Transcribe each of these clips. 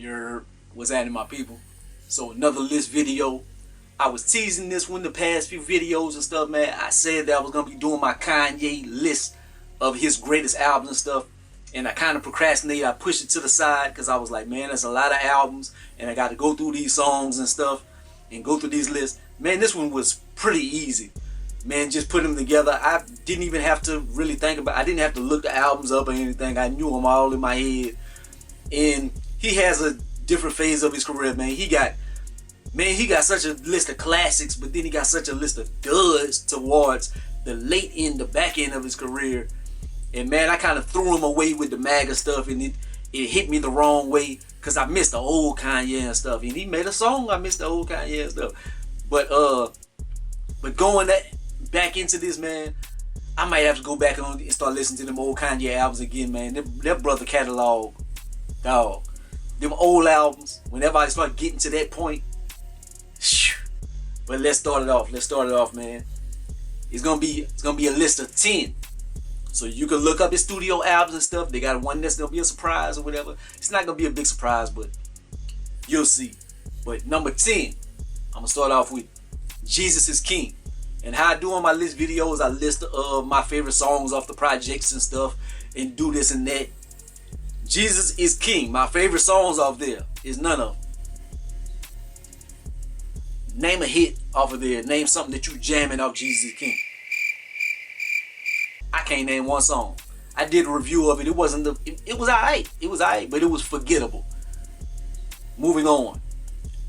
You're what's happening, my people? So another list video. I was teasing this one the past few videos and stuff, man. I said that I was gonna be doing my Kanye list of his greatest albums and stuff, and I kind of procrastinated. I pushed it to the side because I was like, man, there's a lot of albums, and I got to go through these songs and stuff, and go through these lists. Man, this one was pretty easy. Man, just put them together. I didn't even have to really think about. I didn't have to look the albums up or anything. I knew them all in my head. And he has a different phase of his career, man. He got such a list of classics, but then he got such a list of duds towards the late end, the back end of his career. And man, I kind of threw him away with the MAGA stuff, and it hit me the wrong way because I missed the old Kanye and stuff. And he made a song, I missed the old Kanye and stuff. But going back into this, man, I might have to go back and start listening to them old Kanye albums again, man. That brother catalog, dog. Them old albums, whenever I start getting to that point. But let's start it off, man. It's gonna be a list of 10. So you can look up his studio albums and stuff. They got one that's gonna be a surprise or whatever. It's not gonna be a big surprise, but you'll see. But number 10, I'm gonna start off with Jesus is King. And how I do on my list videos, I list my favorite songs off the projects and stuff, and do this and that. Jesus is King. My favorite songs off there is none of them. Name a hit off of there. Name something that you jamming off Jesus is King. I can't name one song. I did a review of it. It was alright. It was alright, but it was forgettable. Moving on.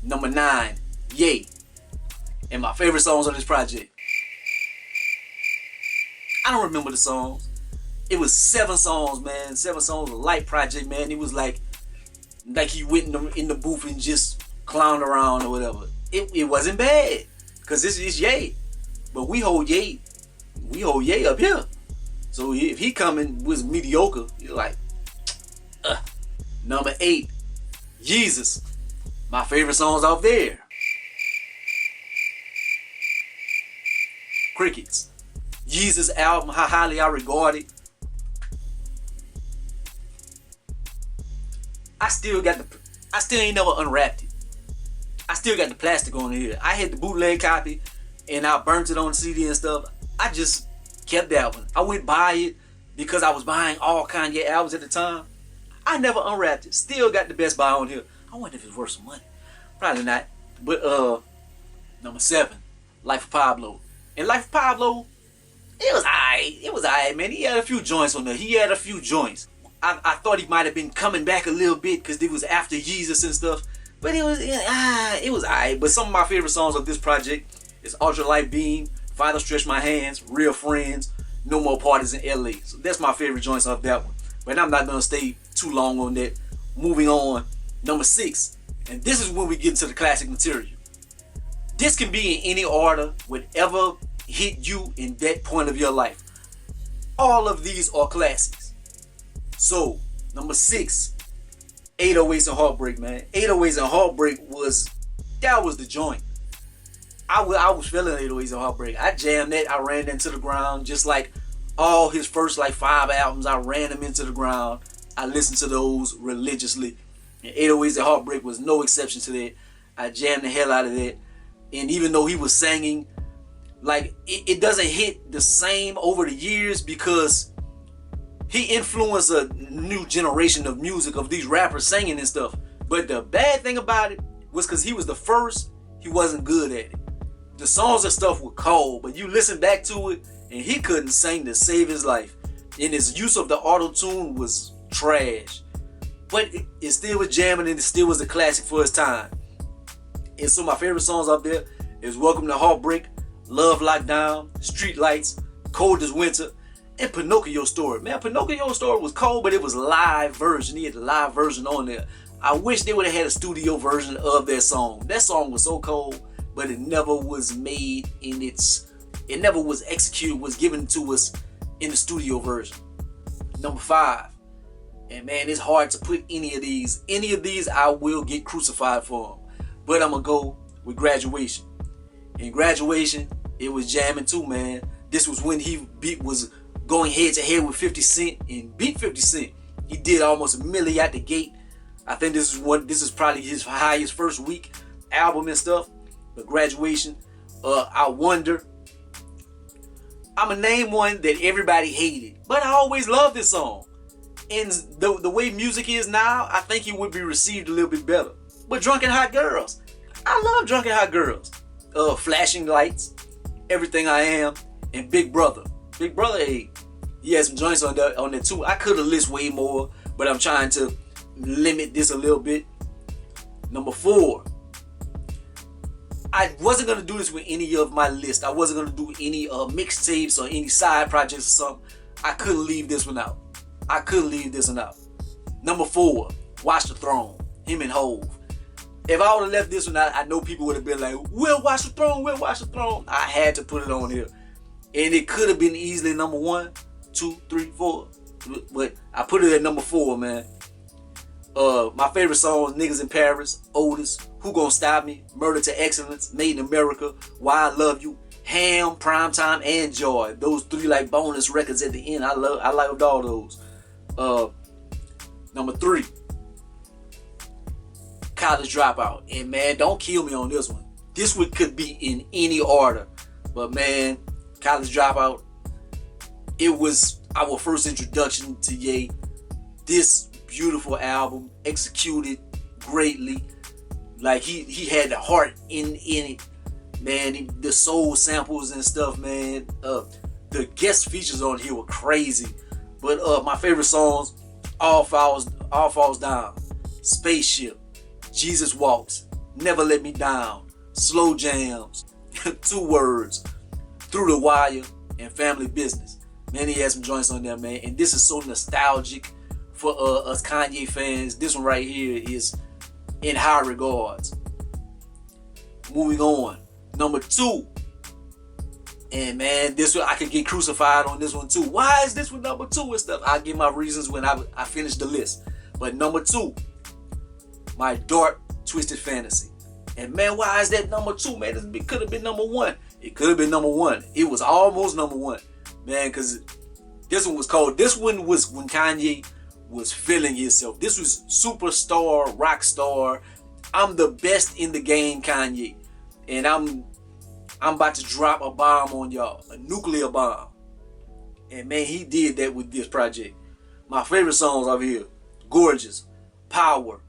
Number 9, Ye. And my favorite songs on this project. I don't remember the songs. It was 7 songs, man. 7 songs, a light project, man. It was like he went in the booth and just clowned around or whatever. It wasn't bad, because this is Ye. But we hold Ye up here. So if he coming was mediocre, you're like, Number 8, Jesus. My favorite songs off there. Crickets. Jesus album, how highly I regard it. I still ain't never unwrapped it. I still got the plastic on here. I had the bootleg copy and I burnt it on the CD and stuff. I just kept that one. I went buy it because I was buying all Kanye albums at the time. I never unwrapped it. Still got the Best Buy on here. I wonder if it's worth some money. Probably not. But number 7, Life of Pablo. And Life of Pablo, it was alright, man. He had a few joints on there. I thought he might have been coming back a little bit because it was after Jesus and stuff. But it was alright. But some of my favorite songs of this project is Ultra Light Beam, Father Stretch My Hands, Real Friends, No More Parties in LA. So that's my favorite joints of that one. But I'm not gonna stay too long on that. Moving on, number 6. And this is when we get into the classic material. This can be in any order, whatever hit you in that point of your life. All of these are classics. So, number 6, 808s and Heartbreak, man. 808s and Heartbreak was the joint. I was feeling 808s and Heartbreak. I jammed that. I ran that into the ground. Just like all his first 5 albums, I ran them into the ground. I listened to those religiously. And 808s and Heartbreak was no exception to that. I jammed the hell out of that. And even though he was singing, it doesn't hit the same over the years because he influenced a new generation of music of these rappers singing and stuff. But the bad thing about it was because he was the first, he wasn't good at it. The songs and stuff were cold, but you listen back to it and he couldn't sing to save his life. And his use of the auto-tune was trash. But it still was jamming and it still was a classic for its time. And so my favorite songs up there is Welcome to Heartbreak, Love Lockdown, Street Lights, Cold as Winter, and Pinocchio Story. Man, Pinocchio Story was cold, but it was live version. He had a live version on there. I wish they would have had a studio version of that song. That song was so cold, but it never was made it never was executed, was given to us in the studio version. Number 5. And man, it's hard to put any of these. Any of these I will get crucified for them. But I'm going to go with Graduation. In Graduation, it was jamming too, man. This was when he was going head to head with 50 Cent and beat 50 Cent. He did almost $1 million out the gate. I think this is probably his highest first week album and stuff. But Graduation, I Wonder. I'ma name one that everybody hated, but I always loved this song. And the way music is now, I think it would be received a little bit better. But Drunken Hot Girls, I love Drunken Hot Girls. Flashing Lights, Everything I Am, and Big Brother. Big Brother, hey, he had some joints on there too. I could have listed way more, but I'm trying to limit this a little bit. Number 4. I wasn't gonna do this with any of my list. I wasn't gonna do any mixtapes or any side projects or something. I couldn't leave this one out. I couldn't leave this one out. Number 4, Watch the Throne, him and Hove. If I would have left this one out, I know people would have been like, we'll watch the throne, we'll watch the throne. I had to put it on here. And it could have been easily number 1, 2, 3, 4. But I put it at number 4, man. My favorite songs, Niggas in Paris, Otis, Who Gon' Stop Me, Murder to Excellence, Made in America, Why I Love You, Ham, Primetime, and Joy. Those 3 like bonus records at the end. I loved all those. Number 3, College Dropout. And man, don't kill me on this one. This one could be in any order. But man, College Dropout, it was our first introduction to Ye. This beautiful album, executed greatly. Like he had the heart in it. Man, the soul samples and stuff, man. The guest features on here were crazy. But my favorite songs, All Falls Down, Spaceship, Jesus Walks, Never Let Me Down, Slow Jams, 2 Words, Through the Wire, and Family Business. Man, he had some joints on there, man. And this is so nostalgic for us Kanye fans. This one right here is in high regards. Moving on. Number 2. And man, this one I could get crucified on this one too. Why is this one number 2 and stuff? I'll give my reasons when I finish the list. But number 2, My Dark Twisted Fantasy. And man, why is that number 2, man? It could have been number 1. It could have been number 1. It was almost number 1. Man, because this one was cold. This one was when Kanye was feeling himself. This was superstar, rock star. I'm the best in the game, Kanye. And I'm about to drop a bomb on y'all. A nuclear bomb. And man, he did that with this project. My favorite songs over here: Gorgeous, Power,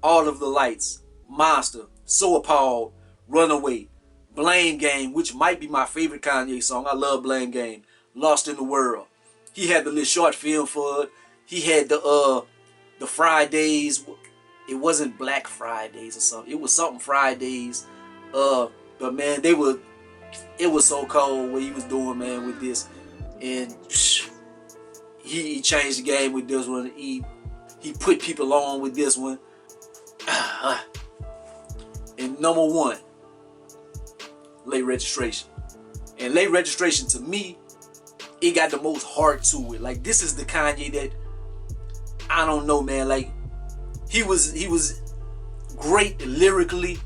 All of the Lights, Monster, So Appalled, Runaway, Blame Game, which might be my favorite Kanye song. I love Blame Game. Lost in the World. He had the little short film for it. He had the Fridays. It wasn't Black Fridays or something. It was something Fridays. But man, it was so cold what he was doing, man, with this. And he changed the game with this one. He put people on with this one. And number 1, Late Registration. And Late Registration, to me, it got the most heart to it. Like, this is the Kanye that, I don't know, man. Like, he was great lyrically,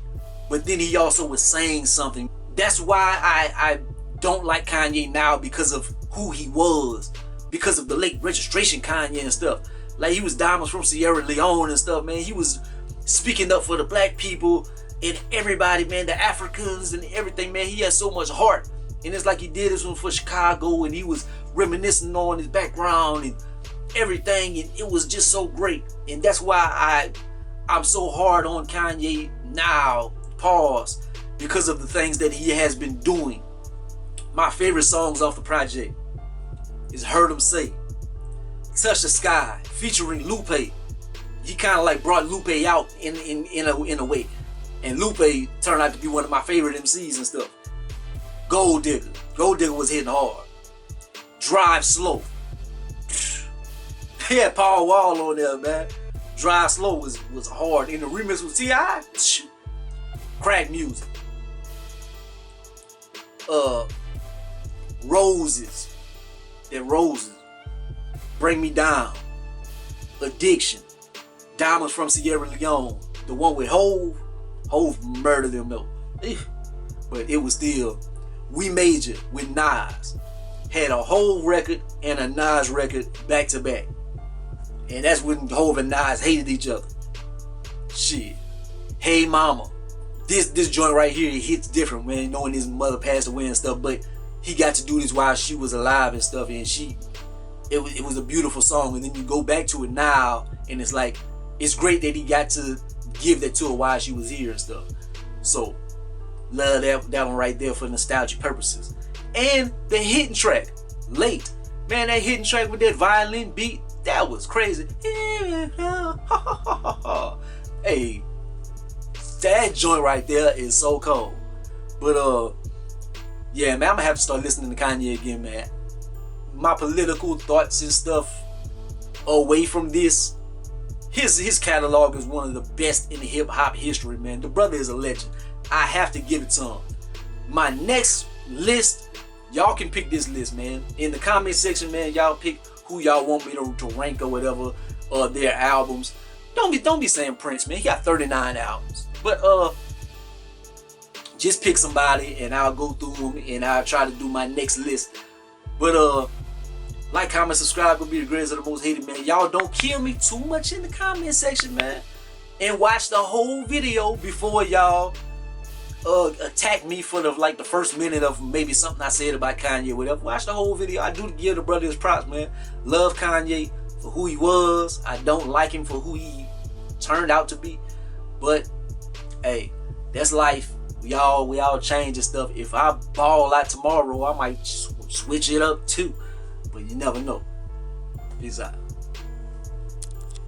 but then he also was saying something. That's why I don't like Kanye now, because of who he was, because of the Late Registration Kanye and stuff. Like, he was Diamonds from Sierra Leone and stuff, man. He was speaking up for the black people and everybody, man, the Africans and everything, man. He had so much heart. And it's like he did this one for Chicago, and he was reminiscing on his background and everything, and it was just so great. And that's why I'm so hard on Kanye now, pause, because of the things that he has been doing. My favorite songs off the project is Heard 'Em Say, Touch the Sky, featuring Lupe. He kind of like brought Lupe out in a way. And Lupe turned out to be one of my favorite MCs and stuff. Gold Digger. Gold Digger was hitting hard. Drive Slow. He had Paul Wall on there, man. Drive Slow was hard. In the remix with T.I., Crack Music. Roses. That Roses. Bring Me Down. Addiction. Diamonds from Sierra Leone. The one with Hove. Hove murdered them though. But it was still. We Major with Nas. Had a Hove record and a Nas record back to back. And that's when Hove and Nas hated each other. Shit. Hey Mama. This joint right here, it hits different, man, knowing his mother passed away and stuff, but he got to do this while she was alive and stuff, and it was a beautiful song. And then you go back to it now, and it's like, it's great that he got to give that to her while she was here and stuff. So, love that one right there for nostalgic purposes. And the hidden track, Late. Man, that hidden track with that violin beat, that was crazy. Hey, that joint right there is so cold. But yeah, man, I'm gonna have to start listening to Kanye again, man. My political thoughts and stuff away from this, his catalog is one of the best in hip hop history, man. The brother is a legend. I have to give it to him. My next list, y'all can pick this list, man. In the comment section, man, y'all pick who y'all want me to rank or whatever, their albums. Don't be saying Prince, man. He got 39 albums. But just pick somebody and I'll go through them and I'll try to do my next list. But like, comment, subscribe, gonna be the greatest of the most hated, man. Y'all don't kill me too much in the comment section, man. And watch the whole video before y'all attack me for the first minute of maybe something I said about Kanye or whatever. Watch the whole video. I do give the brother his props, man. Love Kanye for who he was. I don't like him for who he turned out to be. But hey, that's life. We all change and stuff. If I ball out tomorrow, I might switch it up too. But you never know. Peace out.